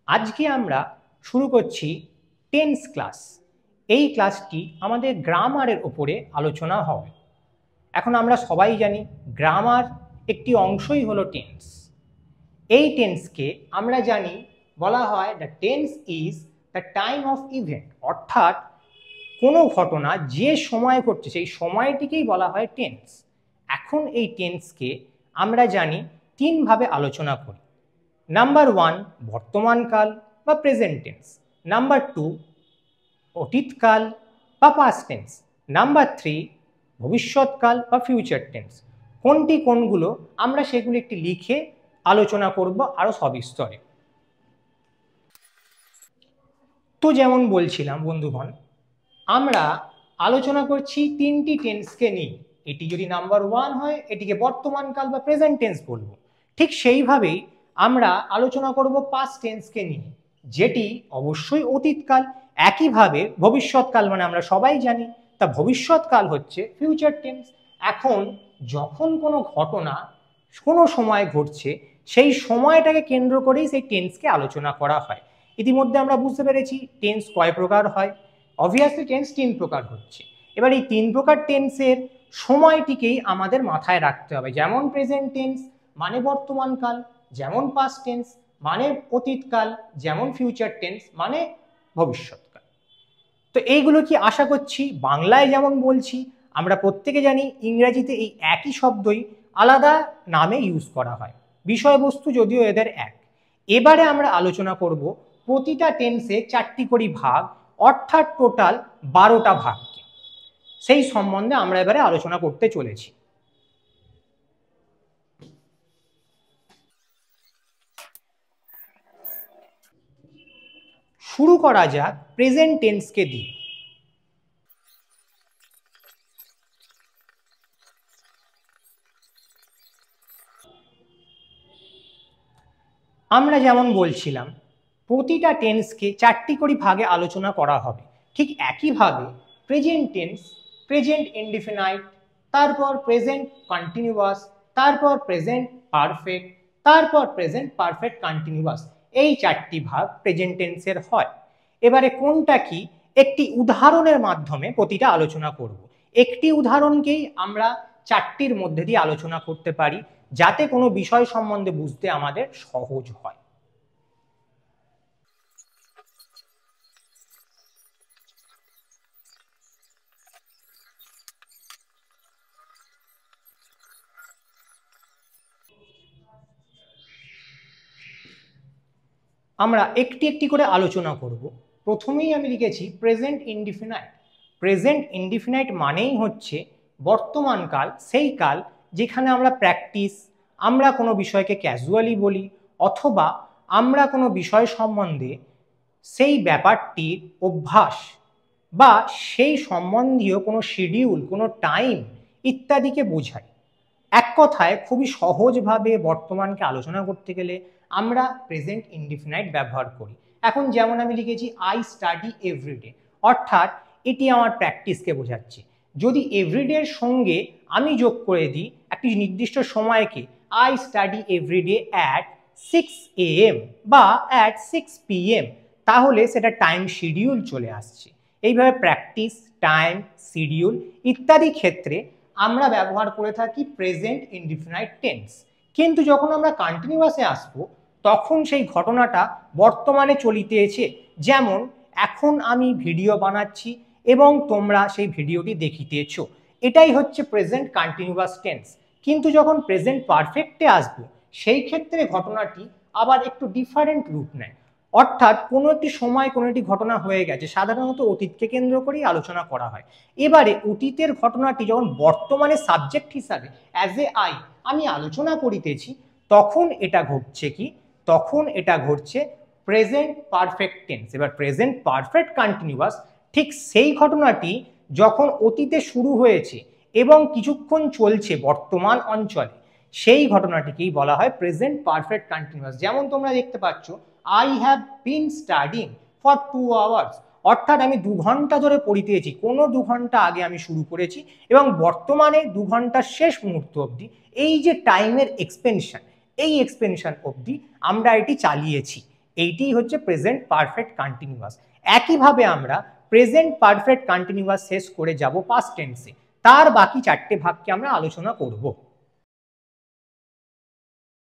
আজকে আমরা শুরু করছি টেন্স ক্লাস। এই ক্লাসটি আমাদের গ্রামারের উপরে আলোচনা হবে। এখন আমরা সবাই জানি গ্রামার একটি অংশই হলো টেন্স। এই টেন্সকে আমরা জানি বলা হয় the tense is the time of event, অর্থাৎ কোনো ঘটনা যে সময় ঘটছে সেই সময়টিকেই বলা হয় টেন্স। এখন এই টেন্সকে আমরা জানি তিনভাবে আলোচনা করি। নাম্বার 1 বর্তমানকাল বা প্রেজেন্ট টেন্স, নাম্বার 2 অতীতকাল বা পাস্ট টেন্স, নাম্বার 3 ভবিষ্যৎকাল বা ফিউচার টেন্স। কোনগুলো আমরা সেগুলো একটি লিখে আলোচনা করব আরো সবিস্তরে। তো যেমন বলছিলাম বন্ধুগণ, আমরা আলোচনা করছি তিনটি টেন্সকে নিয়ে। এটি যদি নাম্বার 1 হয় এটিকে বর্তমানকাল বা প্রেজেন্ট টেন্স বলবো। ঠিক সেইভাবেই আমরা আলোচনা করব পাস্ট টেন্সকে নিয়ে, যেটি অবশ্যই অতীতকাল। একইভাবে ভবিষ্যৎকাল মানে আমরা সবাই জানি, তা ভবিষ্যৎকাল হচ্ছে ফিউচার টেন্স। এখন যখন কোনো ঘটনা কোনো সময় ঘটছে সেই সময়টাকে কেন্দ্র করেই সেই টেন্সকে আলোচনা করা হয়। ইতিমধ্যে আমরা বুঝতে পেরেছি টেন্স কয় প্রকার হয়। অবভিয়াসলি টেন্স 3 প্রকার হচ্ছে। এবার এই 3 প্রকার টেন্সের সময়টিকেই আমাদের মাথায় রাখতে হবে। যেমন প্রেজেন্ট টেন্স মানে বর্তমানকাল, যেমন পাস্ট টেন্স মানে অতীতকাল, যেমন ফিউচার টেন্স মানে ভবিষ্যৎকাল। তো এইগুলো কি আশা করছি বাংলায় যেমন বলছি আমরা প্রত্যেকে জানি, ইংরেজিতে এই একই শব্দই আলাদা নামে ইউজ করা হয়। বিষয়বস্তু যদিও এদের এক। এবারে আমরা আলোচনা করব প্রতিটা টেন্সে 4টি করে ভাগ, অর্থাৎ টোটাল 12টা ভাগকে। সেই সম্বন্ধে আমরা এবারে আলোচনা করতে চলেছি। শুরু করা যাক প্রেজেন্ট টেন্সকে দিয়ে। আমরা যেমন বলছিলাম প্রতিটা টেন্সকে 4টি করে ভাগে আলোচনা করা হবে। ঠিক একইভাবে প্রেজেন্ট টেন্স, প্রেজেন্ট ইনডিফিনাইট, তারপর প্রেজেন্ট কন্টিনিউয়াস, তারপর প্রেজেন্ট পারফেক্ট, তারপর প্রেজেন্ট পারফেক্ট কন্টিনিউয়াস, এই 4টি ভাগ প্রেজেন্ট টেন্সের হয়। এবারে কোনটা কি একটি উদাহরণের মাধ্যমে প্রতিটা আলোচনা করব। একটি উদাহরণকেই আমরা 4টির মধ্যে দিয়ে আলোচনা করতে পারি, যাতে কোনো বিষয় সম্বন্ধে বুঝতে আমাদের সহজ হয়। আমরা একটি একটি করে আলোচনা করব। প্রথমেই আমি লিখেছি প্রেজেন্ট ইনডিফিনাইট। প্রেজেন্ট ইনডিফিনাইট মানেই হচ্ছে বর্তমান কাল, সেই কাল যেখানে আমরা প্র্যাকটিস, আমরা কোনো বিষয়কে ক্যাজুয়ালি বলি, অথবা আমরা কোনো বিষয় সম্বন্ধে সেই ব্যাপারটির অভ্যাস বা সেই সম্বন্ধীয় কোনো শিডিউল, কোনো টাইম ইত্যাদিকে বোঝায়। এক কথায় খুবই সহজভাবে বর্তমানকে আলোচনা করতে গেলে আমরা প্রেজেন্ট ইনডিফিনাইট ব্যবহার করি। এখন যেমন আমি লিখেছি আই স্টাডি এভরিডে, অর্থাৎ এটি আমার প্র্যাকটিসকে বোঝাচ্ছে। যদি এভরিডের সঙ্গে আমি যোগ করে দিই একটি নির্দিষ্ট সময়কে, I study everyday at 6 AM বা অ্যাট 6 PM, তাহলে সেটা টাইম শিডিউল চলে আসছে। এইভাবে প্র্যাকটিস, টাইম, শিডিউল ইত্যাদি ক্ষেত্রে আমরা ব্যবহার করে থাকি প্রেজেন্ট ইনডিফিনাইট টেন্স। কিন্তু যখন আমরা কন্টিনিউয়াসে আসবো তখন সেই ঘটনাটা বর্তমানে চলিতেছে। যেমন এখন আমি ভিডিও বানাচ্ছি এবং তোমরা সেই ভিডিওটি দেখিতেছ, এটাই হচ্ছে প্রেজেন্ট কন্টিনিউয়াস টেন্স। কিন্তু যখন প্রেজেন্ট পারফেক্টে আসবো সেই ক্ষেত্রে ঘটনাটি আবার একটু ডিফারেন্ট রূপ নেয়। অর্থাৎ কোনো একটি সময় কোনো একটি ঘটনা হয়ে গেছে, সাধারণত অতীতকে কেন্দ্র করেই আলোচনা করা হয়। এবারে অতীতের ঘটনাটি যখন বর্তমানে সাবজেক্ট হিসাবে অ্যাজ এ আমি আলোচনা করিতেছি, তখন এটা ঘটছে কি, তখন এটা ঘটছে প্রেজেন্ট পারফেক্ট টেন্স। এবার প্রেজেন্ট পারফেক্ট কন্টিনিউয়াস ঠিক সেই ঘটনাটি যখন অতীতে শুরু হয়েছে এবং কিছুক্ষণ চলছে বর্তমান অঞ্চলে, সেই ঘটনাটিকেই বলা হয় প্রেজেন্ট পারফেক্ট কন্টিনিউয়াস। যেমন তোমরা দেখতে পাচ্ছ I have been studying for 2 hours, অর্থাৎ আমি 2 ঘন্টা ধরে পড়িতেছি। কোনো 2 ঘন্টা আগে আমি শুরু করেছি এবং বর্তমানে 2 ঘন্টার শেষ মুহূর্ত অবধি এই যে টাইমের এক্সপেনশন, এই এক্সপেনশন অবধি আমরা এটি চালিয়েছি। এইটি হচ্ছে প্রেজেন্ট পারফেক্ট কন্টিনিউয়াস। একইভাবে আমরা প্রেজেন্ট পারফেক্ট কন্টিনিউয়াস শেষ করে যাব পাস্ট টেন্সে, তার বাকি চারটে ভাগকে আমরা আলোচনা করব।